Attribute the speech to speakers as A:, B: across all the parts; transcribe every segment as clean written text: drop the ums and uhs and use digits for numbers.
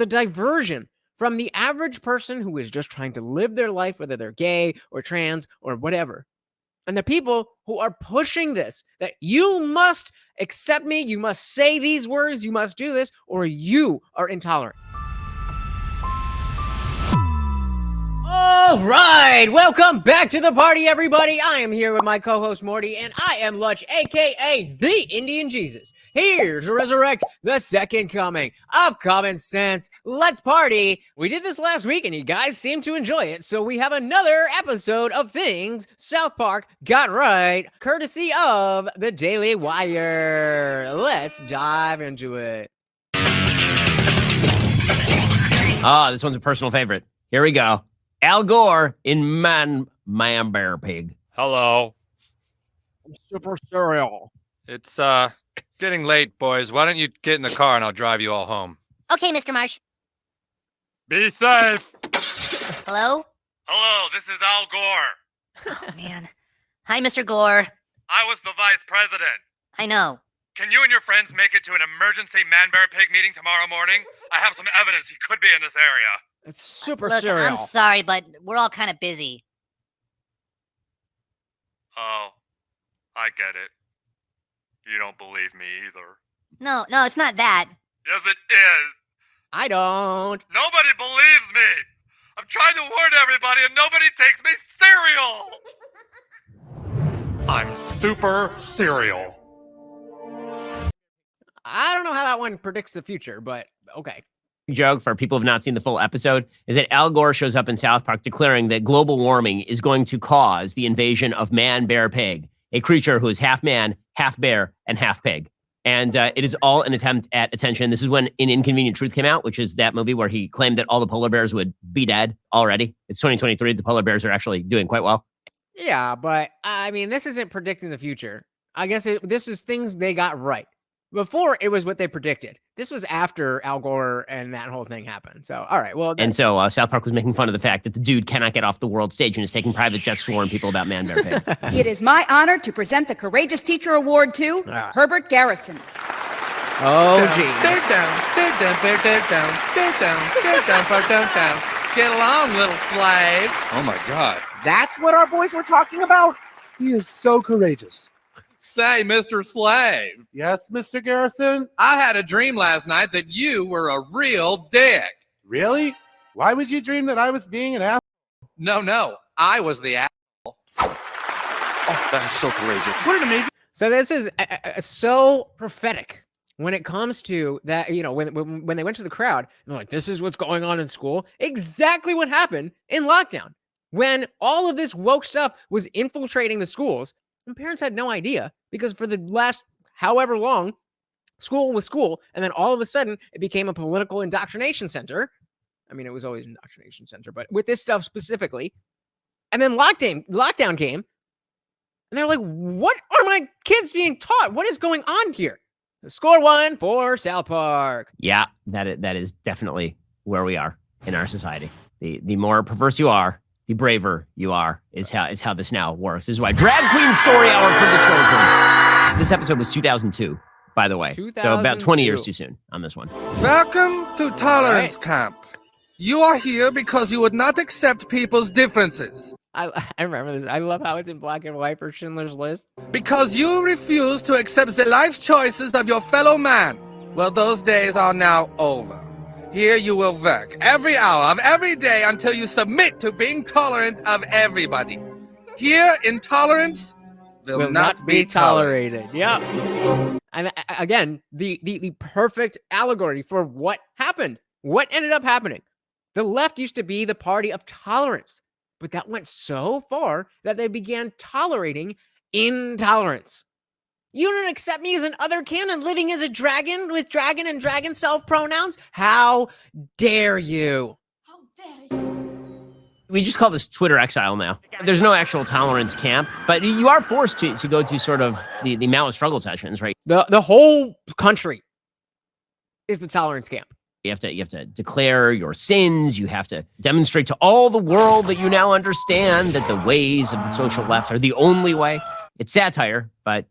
A: the diversion from the average person who is just trying to live their life, whether they're gay or trans or whatever. And the people who are pushing this, that you must accept me, you must say these words, you must do this, or you are intolerant. All right, welcome back to the party, everybody. I am here with my co-host Morty, and I am Lutch, aka the Indian Jesus, here to resurrect the second coming of common sense. Let's party. We did this last week, and you guys seem to enjoy it, so we have another episode of Things South Park Got Right, courtesy of the Daily Wire. Let's dive into it.
B: This one's a personal favorite. Here we go. Al Gore in Man Bear Pig.
C: Hello.
A: Super cereal.
C: It's getting late, boys. Why don't you get in the car and I'll drive you all home?
D: Okay, Mr. Marsh.
C: Be safe.
D: Hello?
C: Hello, this is Al Gore.
D: Oh, man. Hi, Mr. Gore.
C: I was the vice president.
D: I know.
C: Can you and your friends make it to an emergency Man Bear Pig meeting tomorrow morning? I have some evidence he could be in this area.
A: It's super
D: Look,
A: cereal.
D: I'm sorry, but we're all kind of busy.
C: Oh, I get it. You don't believe me either.
D: No, it's not that.
C: Yes, it is.
A: I don't.
C: Nobody believes me. I'm trying to warn everybody and nobody takes me serial. I'm super serial.
A: I don't know how that one predicts the future, but okay.
B: Joke for people who have not seen the full episode is that Al Gore shows up in South Park declaring that global warming is going to cause the invasion of Man Bear Pig, a creature who is half man, half bear, and half pig. And it is all an attempt at attention. This is when An Inconvenient Truth came out, which is that movie where he claimed that all the polar bears would be dead already. It's 2023. The polar bears are actually doing quite well.
A: Yeah, but I mean, this isn't predicting the future. I guess this is things they got right. Before, it was what they predicted. This was after Al Gore and that whole thing happened. So, all right, well.
B: And so South Park was making fun of the fact that the dude cannot get off the world stage and is taking private jets to warn people about Man Bear Pig.
E: It is my honor to present the Courageous Teacher Award to Herbert Garrison.
A: Oh, geez.
F: They're down, they're down. Get along, little slave.
G: Oh my God.
H: That's what our boys were talking about? He is so courageous.
F: Say, Mr. Slave,
H: Yes, Mr. Garrison?
F: I had a dream last night that you were a real dick.
H: Really? Why would you dream that I was being an asshole?
F: No, I was the ass.
G: Oh, that is so courageous.
H: What an amazing...
A: So this is so prophetic when it comes to that, you know, when they went to the crowd, they're like, this is what's going on in school. Exactly what happened in lockdown. When all of this woke stuff was infiltrating the schools, and parents had no idea because for the last however long, school was school. And then all of a sudden it became a political indoctrination center. I mean, it was always an indoctrination center, but with this stuff specifically. And then lockdown came. And they're like, what are my kids being taught? What is going on here? Score one for South Park.
B: Yeah, that is definitely where we are in our society. The more perverse you are, the braver you are, is how this now works. This is why Drag Queen Story Hour for the children. This episode was 2002, by the way.
A: 2002.
B: So about 20 years too soon on this one.
F: Welcome to Tolerance Camp. You are here because you would not accept people's differences.
A: I remember this. I love how it's in black and white for Schindler's List.
F: Because you refuse to accept the life choices of your fellow man. Well, those days are now over. Here you will work every hour of every day until you submit to being tolerant of everybody. Here, intolerance will not be tolerated.
A: Yeah. And again, the perfect allegory for what happened. What ended up happening? The left used to be the party of tolerance, but that went so far that they began tolerating intolerance. You don't accept me as an other kin living as a dragon with dragon and dragon self-pronouns? How dare you?
E: How dare you?
B: We just call this Twitter exile now. There's no actual tolerance camp, but you are forced to go to sort of the Maoist struggle sessions, right?
A: The whole country is the tolerance camp.
B: You have to declare your sins. You have to demonstrate to all the world that you now understand that the ways of the social left are the only way. It's satire, but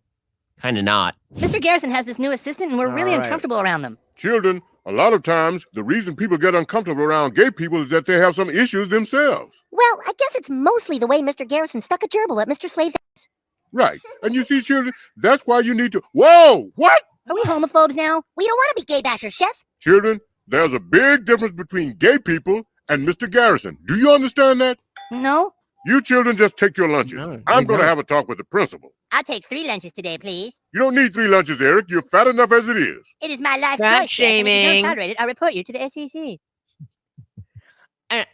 B: kind of not.
D: Mr. Garrison has this new assistant, and we're really
A: All right.
D: uncomfortable around them.
G: Children,
I: A lot of times, the reason people get uncomfortable around gay people is that they have some issues themselves.
J: Well, I guess it's mostly the way Mr. Garrison stuck a gerbil at Mr. Slave's ass.
I: Right. And you see, children, that's why you need to... Whoa! What?
J: Are we homophobes now? We don't want to be gay bashers, Chef.
I: Children, there's a big difference between gay people and Mr. Garrison. Do you understand that?
J: No.
I: You children just take your lunches.
A: No,
I: I'm going to have a talk with the principal.
J: I'll take 3 lunches today, please.
I: You don't need 3 lunches, Eric. You're fat enough as it is.
J: It is my life
A: Fat
J: choice, Chef, and if you
A: shaming.
J: don't tolerate it, I'll report you to the SEC.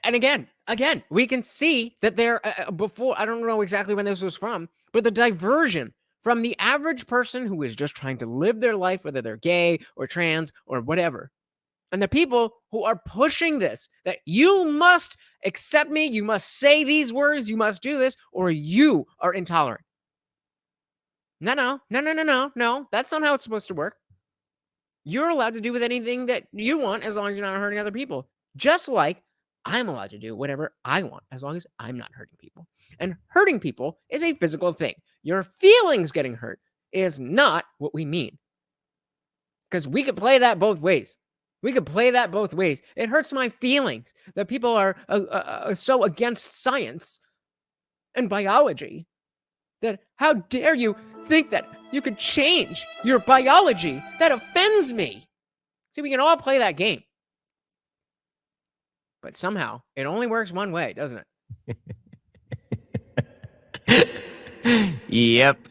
A: And again, we can see that there, before, I don't know exactly when this was from, but the diversion from the average person who is just trying to live their life, whether they're gay or trans or whatever, and the people who are pushing this, that you must accept me, you must say these words, you must do this, or you are intolerant. No, that's not how it's supposed to work. You're allowed to do with anything that you want as long as you're not hurting other people. Just like I'm allowed to do whatever I want as long as I'm not hurting people. And hurting people is a physical thing. Your feelings getting hurt is not what we mean. Because we could play that both ways. It hurts my feelings that people are so against science and biology that how dare you think that you could change your biology? That offends me. See, we can all play that game. But somehow, it only works one way, doesn't
B: it? Yep.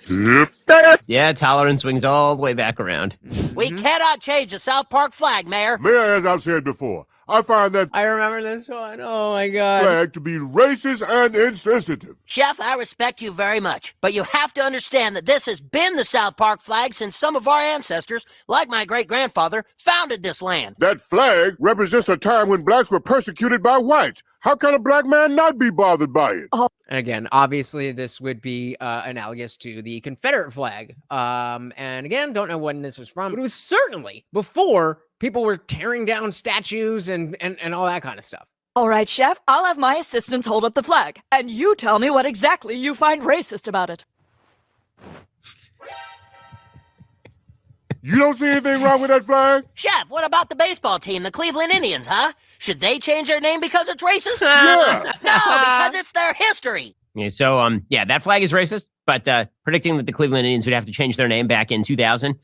B: Yeah, tolerance swings all the way back around.
K: We cannot change the South Park flag, Mayor.
I: Mayor, as I've said before, I find that
A: I remember this one. Oh my God.
I: flag to be racist and insensitive.
K: Chef, I respect you very much, but you have to understand that this has been the South Park flag since some of our ancestors, like my great-grandfather, founded this land.
I: That flag represents a time when blacks were persecuted by whites. How can a black man not be bothered by it?
A: And again, obviously, this would be analogous to the Confederate flag. And again, don't know when this was from, but it was certainly before people were tearing down statues and all that kind of stuff.
L: All right, Chef, I'll have my assistants hold up the flag, and you tell me what exactly you find racist about it.
I: You don't see anything wrong with that flag?
K: Chef, what about the baseball team, the Cleveland Indians, huh? Should they change their name because it's racist?
I: Yeah.
K: No, because it's their history.
B: Okay, so, yeah, that flag is racist, but predicting that the Cleveland Indians would have to change their name back in 2000,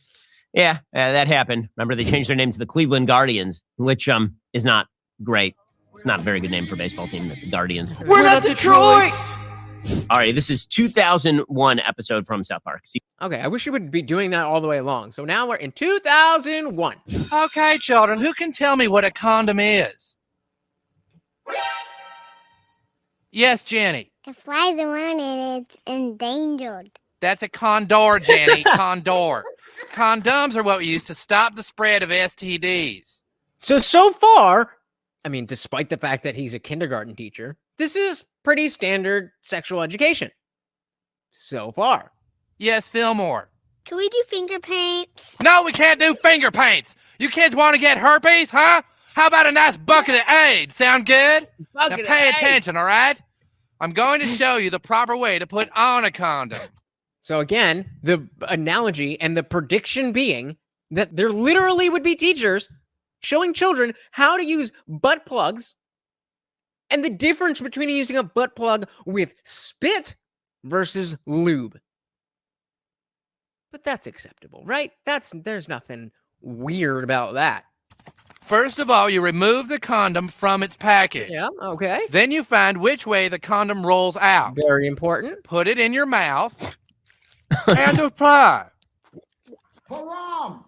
B: yeah, that happened. Remember, they changed their name to the Cleveland Guardians, which is not great. It's not a very good name for a baseball team, the Guardians.
H: We're not Detroit!
B: All right, this is 2001 episode from South Park. See,
A: Okay, I wish you would be doing that all the way along. So now we're in 2001.
F: Okay, children, who can tell me what a condom is? Yes, Jenny.
M: It flies around and it's endangered.
F: That's a condor, Jenny. Condor. Condoms are what we use to stop the spread of STDs.
A: So far, I mean, despite the fact that he's a kindergarten teacher, this is pretty standard sexual education. So far.
F: Yes, Fillmore.
M: Can we do finger paints?
F: No, we can't do finger paints. You kids want to get herpes, huh? How about a nice bucket of AIDS? Sound good? Now pay attention, all right? I'm going to show you the proper way to put on a condom.
A: So again, the analogy and the prediction being that there literally would be teachers showing children how to use butt plugs and the difference between using a butt plug with spit versus lube. But that's acceptable, right? There's nothing weird about that.
F: First of all, you remove the condom from its package.
A: Yeah, okay.
F: Then you find which way the condom rolls out.
A: Very important.
F: Put it in your mouth and apply.
J: Haram!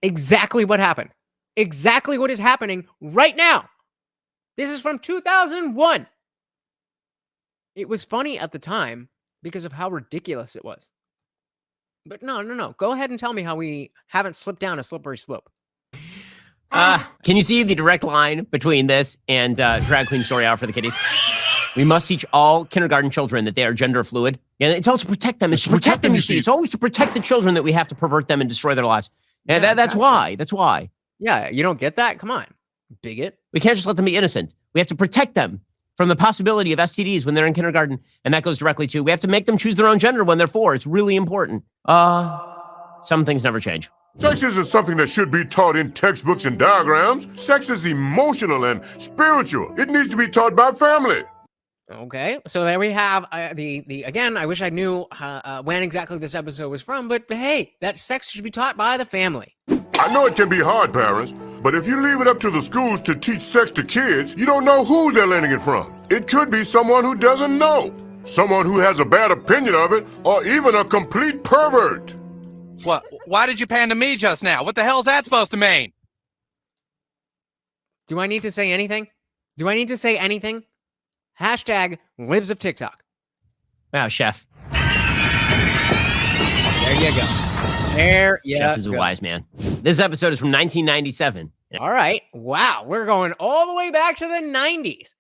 A: Exactly what happened. Exactly what is happening right now. This is from 2001. It was funny at the time because of how ridiculous it was. But no. Go ahead and tell me how we haven't slipped down a slippery slope.
B: can you see the direct line between this and Drag Queen Story Hour for the Kiddies? We must teach all kindergarten children that they are gender fluid. And it's also to protect them. It's to protect them, you see. It's always to protect the children that we have to pervert them and destroy their lives. And that's why. That's why.
A: Yeah, you don't get that? Come on, bigot.
B: We can't just let them be innocent. We have to protect them from the possibility of STDs when they're in kindergarten. And that goes directly to, we have to make them choose their own gender when they're 4. It's really important. Some things never change.
I: Sex isn't something that should be taught in textbooks and diagrams. Sex is emotional and spiritual. It needs to be taught by family.
A: Okay, so there we have the again. I wish I knew when exactly this episode was from, but hey, that sex should be taught by the family.
I: I know it can be hard, parents, but if you leave it up to the schools to teach sex to kids, you don't know who they're learning it from. It could be someone who doesn't know, someone who has a bad opinion of it, or even a complete pervert.
F: What? Why did you pan to me just now? What the hell is that supposed to mean?
A: Do I need to say anything? Do I need to say anything? Hashtag libs of TikTok.
B: Wow, Chef.
A: There you go. There you go.
B: Chef is a wise man. This episode is from 1997.
A: All right. Wow. We're going all the way back to the 90s.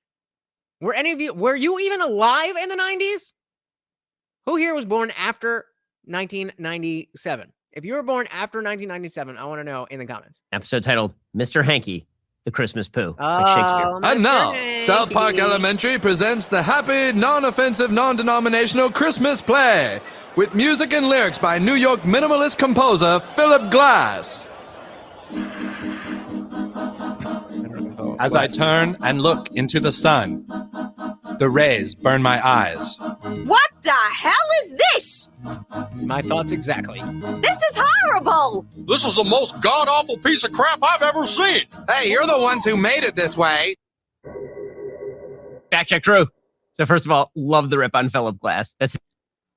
A: Were you even alive in the 90s? Who here was born after 1997? If you were born after 1997, I want to know in the comments.
B: Episode titled Mr. Hanky, the Christmas Poo. It's like Shakespeare.
F: And now, South Park Elementary presents the happy, non-offensive, non-denominational Christmas play with music and lyrics by New York minimalist composer Philip Glass. As I turn and look into the sun, the rays burn my eyes.
E: What the hell is this?
A: My thoughts exactly.
E: This is horrible!
G: This is the most god-awful piece of crap I've ever seen.
F: Hey, you're the ones who made it this way.
B: Fact check true. So first of all, love the rip on Philip Glass. That's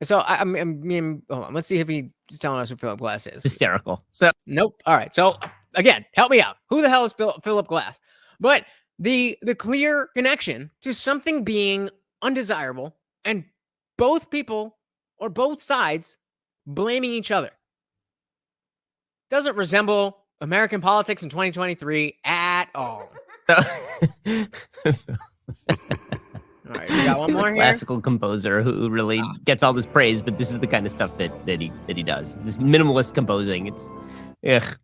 A: So hold on. Let's see if he's telling us who Philip Glass is.
B: hysterical. So
A: Nope. All right. So again, help me out. Who the hell is Philip Glass? But the clear connection to something being undesirable and both people or both sides blaming each other doesn't resemble American politics in 2023 at all. All right, we got one more here.
B: classical composer who really gets all this praise, but this is the kind of stuff that he does. This minimalist composing. It's ugh.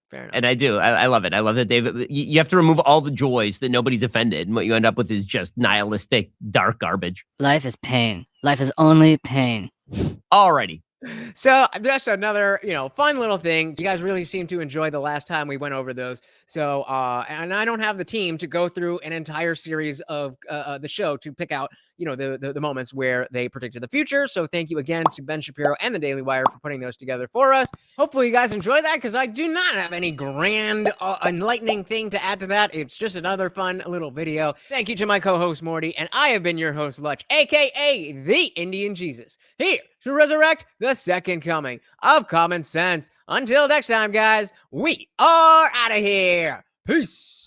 A: Fair enough.
B: And I love it. I love that you have to remove all the joys that nobody's offended, and what you end up with is just nihilistic, dark garbage.
K: Life is pain. Life is only pain.
B: Alrighty.
A: So that's another, fun little thing. You guys really seem to enjoy the last time we went over those. So, and I don't have the team to go through an entire series of the show to pick out, the moments where they predicted the future. So thank you again to Ben Shapiro and the Daily Wire for putting those together for us. Hopefully you guys enjoy that, because I do not have any grand, enlightening thing to add to that. It's just another fun little video. Thank you to my co-host Morty, and I have been your host Lutch, aka the Indian Jesus, here to resurrect the second coming of common sense. Until next time, guys, we are out of here. Peace.